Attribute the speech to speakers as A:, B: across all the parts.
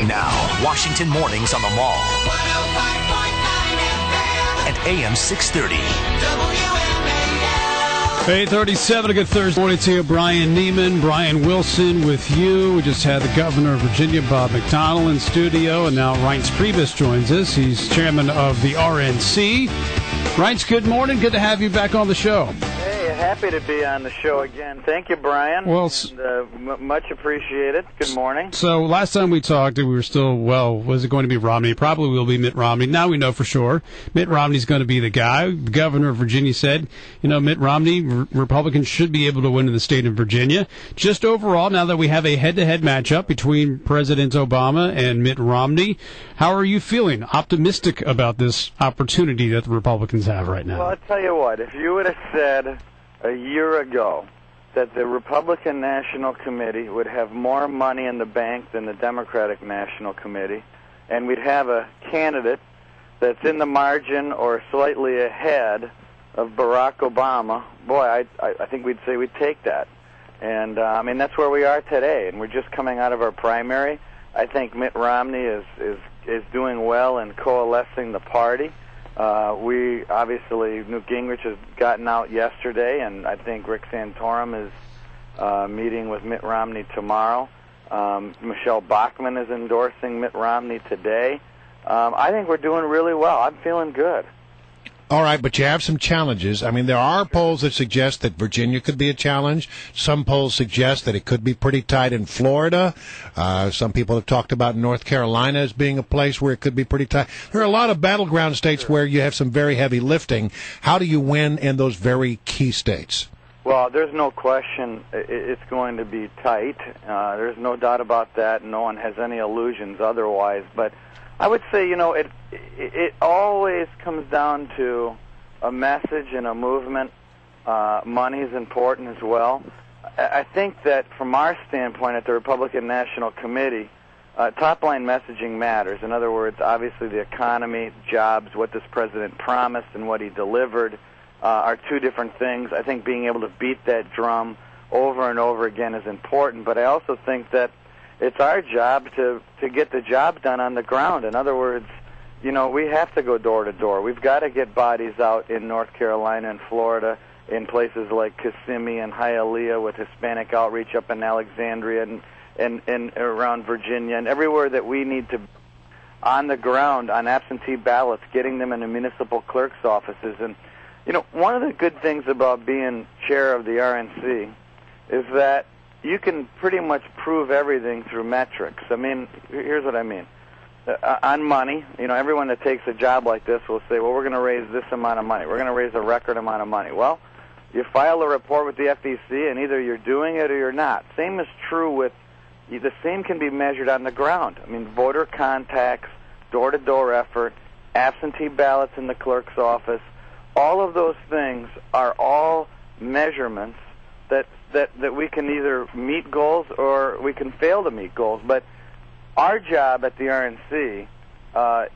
A: Now, Washington Mornings on the Mall.
B: 105.9 FM.
A: And AM 630.
B: WMAL.
C: 8:37, a good Thursday morning to you. Brian Neiman, Brian Wilson with you. We just had the governor of Virginia, Bob McDonnell, in studio, and now REINCE PRIEBUS joins us. He's chairman of the RNC. REINCE, good morning. Good to have you back on the show.
D: Hey, happy to be on the show again. Thank you, Brian.
C: Well,
D: much appreciated. Good morning.
C: So last time we talked, we were still, was it going to be Romney? Probably will be Mitt Romney. Now we know for sure Mitt Romney's going to be the guy. The governor of Virginia said, Mitt Romney, Republicans should be able to win in the state of Virginia. Just overall, now that we have a head-to-head matchup between President Obama and Mitt Romney, how are you feeling? Optimistic about this opportunity that the Republicans have right now?
D: Well, I'll tell you what, if you would have said a year ago that the Republican National Committee would have more money in the bank than the Democratic National Committee, and we'd have a candidate that's in the margin or slightly ahead of Barack Obama, boy, I think we'd say we'd take that. And, that's where we are today, and we're just coming out of our primary. I think Mitt Romney is doing well in coalescing the party. Newt Gingrich has gotten out yesterday, and I think Rick Santorum is meeting with Mitt Romney tomorrow. Michelle Bachmann is endorsing Mitt Romney today. I think we're doing really well. I'm feeling good.
E: All right, but you have some challenges. There are polls that suggest that Virginia could be a challenge. Some polls suggest that it could be pretty tight in Florida. Some people have talked about North Carolina as being a place where it could be pretty tight. There are a lot of battleground states where you have some very heavy lifting. How do you win in those very key states?
D: Well, there's no question it's going to be tight. There's no doubt about that. No one has any illusions otherwise. But I would say, it always comes down to a message and a movement. Money is important as well. I think that from our standpoint at the Republican National Committee, top-line messaging matters. In other words, obviously the economy, jobs, what this president promised and what he delivered are two different things. I think being able to beat that drum over and over again is important, but I also think that it's our job to get the job done on the ground. In other words, we have to go door to door. We've got to get bodies out in North Carolina and Florida, in places like Kissimmee and Hialeah with Hispanic outreach up in Alexandria and around Virginia, and everywhere that we need to on the ground on absentee ballots, getting them in the municipal clerk's offices. And, one of the good things about being chair of the RNC is that you can pretty much prove everything through metrics. Here's what I mean. On money, everyone that takes a job like this will say, well, we're going to raise this amount of money. We're going to raise a record amount of money. Well, you file a report with the FEC, and either you're doing it or you're not. Same is true with, the same can be measured on the ground. Voter contacts, door-to-door effort, absentee ballots in the clerk's office, all of those things are all measurements that we can either meet goals or we can fail to meet goals. But our job at the RNC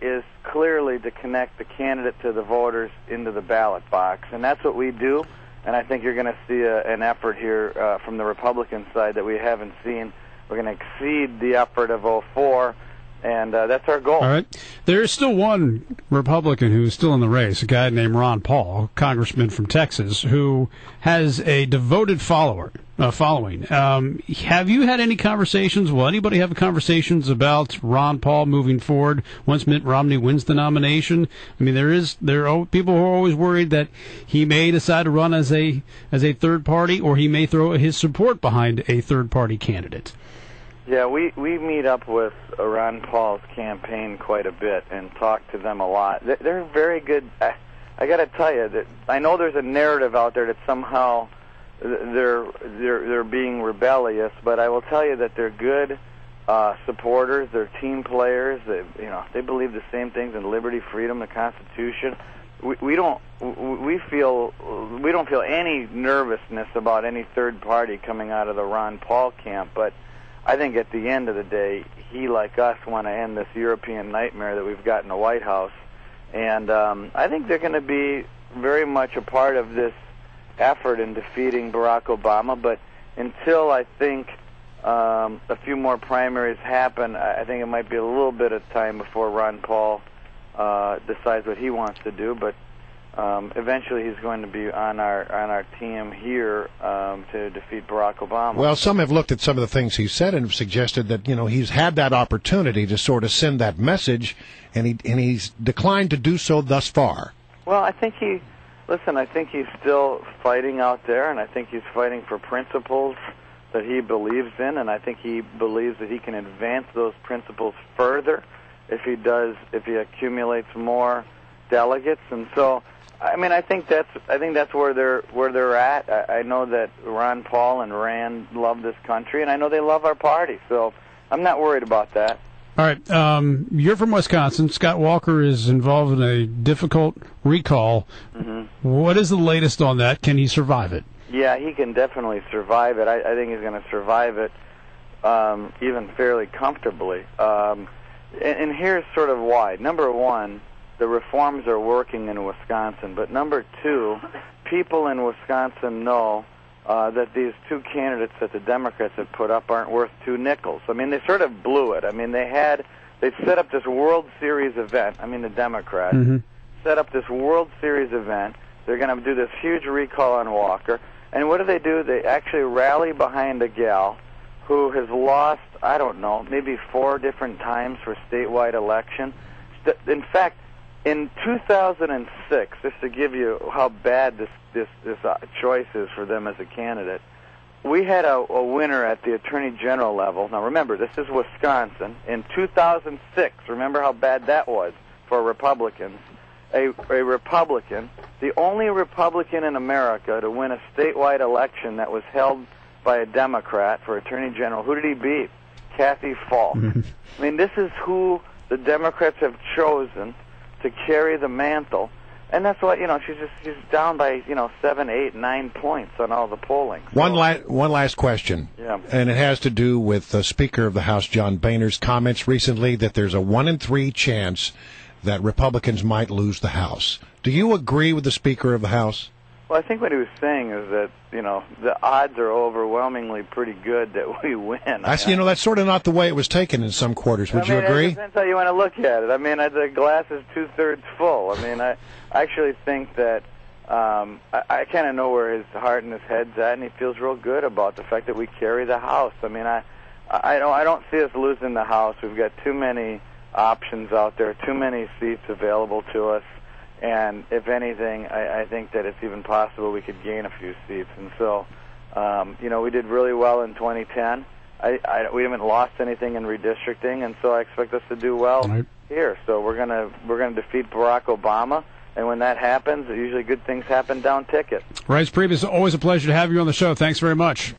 D: is clearly to connect the candidate to the voters into the ballot box, and that's what we do. And I think you're going to see an effort here from the Republican side that we haven't seen. We're going to exceed the effort of 2004, and that's our goal.
C: All right. There is still one Republican who's still in the race, a guy named Ron Paul, congressman from Texas, who has a devoted following. Have you had any conversations? Will anybody have conversations about Ron Paul moving forward once Mitt Romney wins the nomination? There are people who are always worried that he may decide to run as a third party, or he may throw his support behind a third party candidate.
D: Yeah, we meet up with Ron Paul's campaign quite a bit and talk to them a lot. They're very good. I got to tell you that I know there's a narrative out there that somehow they're being rebellious, but I will tell you that they're good supporters. They're team players. They believe the same things in liberty, freedom, the Constitution. We don't feel any nervousness about any third party coming out of the Ron Paul camp, but I think at the end of the day, he, like us, want to end this European nightmare that we've got in the White House. And I think they're going to be very much a part of this effort in defeating Barack Obama. But until I think a few more primaries happen, I think it might be a little bit of time before Ron Paul decides what he wants to do. But eventually, he's going to be on our team here to defeat Barack Obama.
E: Well, some have looked at some of the things he said and have suggested that he's had that opportunity to sort of send that message, and he's declined to do so thus far.
D: Well, I think he's still fighting out there, and I think he's fighting for principles that he believes in, and I think he believes that he can advance those principles further if he accumulates more delegates. And so, I mean, I think that's where they're at. I know that Ron Paul and Rand love this country, and I know they love our party. So I'm not worried about that.
C: All right, you're from Wisconsin. Scott Walker is involved in a difficult recall. Mm-hmm. What is the latest on that? Can he survive it?
D: Yeah, he can definitely survive it. I think he's going to survive it even fairly comfortably. And here's sort of why. Number one, the reforms are working in Wisconsin. But number two, people in Wisconsin know that these two candidates that the Democrats have put up aren't worth two nickels. I mean, they sort of blew it. I mean, they set up this World Series event. I mean, the Democrats set up this World Series event. They're going to do this huge recall on Walker. And what do? They actually rally behind a gal who has lost, I don't know, maybe 4 different times for statewide election. In fact, in 2006, just to give you how bad this choice is for them as a candidate, we had a winner at the Attorney General level. Now remember, this is Wisconsin. In 2006, remember how bad that was for Republicans. A Republican, the only Republican in America to win a statewide election that was held by a Democrat for Attorney General. Who did he beat? Kathy Falk. I mean, this is who the Democrats have chosen to carry the mantle, and that's why she's down by 7, 8, 9 points on all the polling. So,
E: one last question, and it has to do with the Speaker of the House, John Boehner's comments recently that there's a 1 in 3 chance that Republicans might lose the House. Do you agree with the Speaker of the House?
D: Well, I think what he was saying is that, the odds are overwhelmingly pretty good that we win.
E: That's sort of not the way it was taken in some quarters. Would you agree?
D: It depends how you want to look at it. I mean, the glass is 2/3 full. I mean, I actually think that I kind of know where his heart and his head's at, and he feels real good about the fact that we carry the House. I mean, I don't see us losing the House. We've got too many options out there, too many seats available to us, and if anything, I think that it's even possible we could gain a few seats. And so, we did really well in 2010. We haven't lost anything in redistricting, and so I expect us to do well here. So we're gonna defeat Barack Obama, and when that happens, usually good things happen down ticket.
C: REINCE PRIEBUS, always a pleasure to have you on the show. Thanks very much.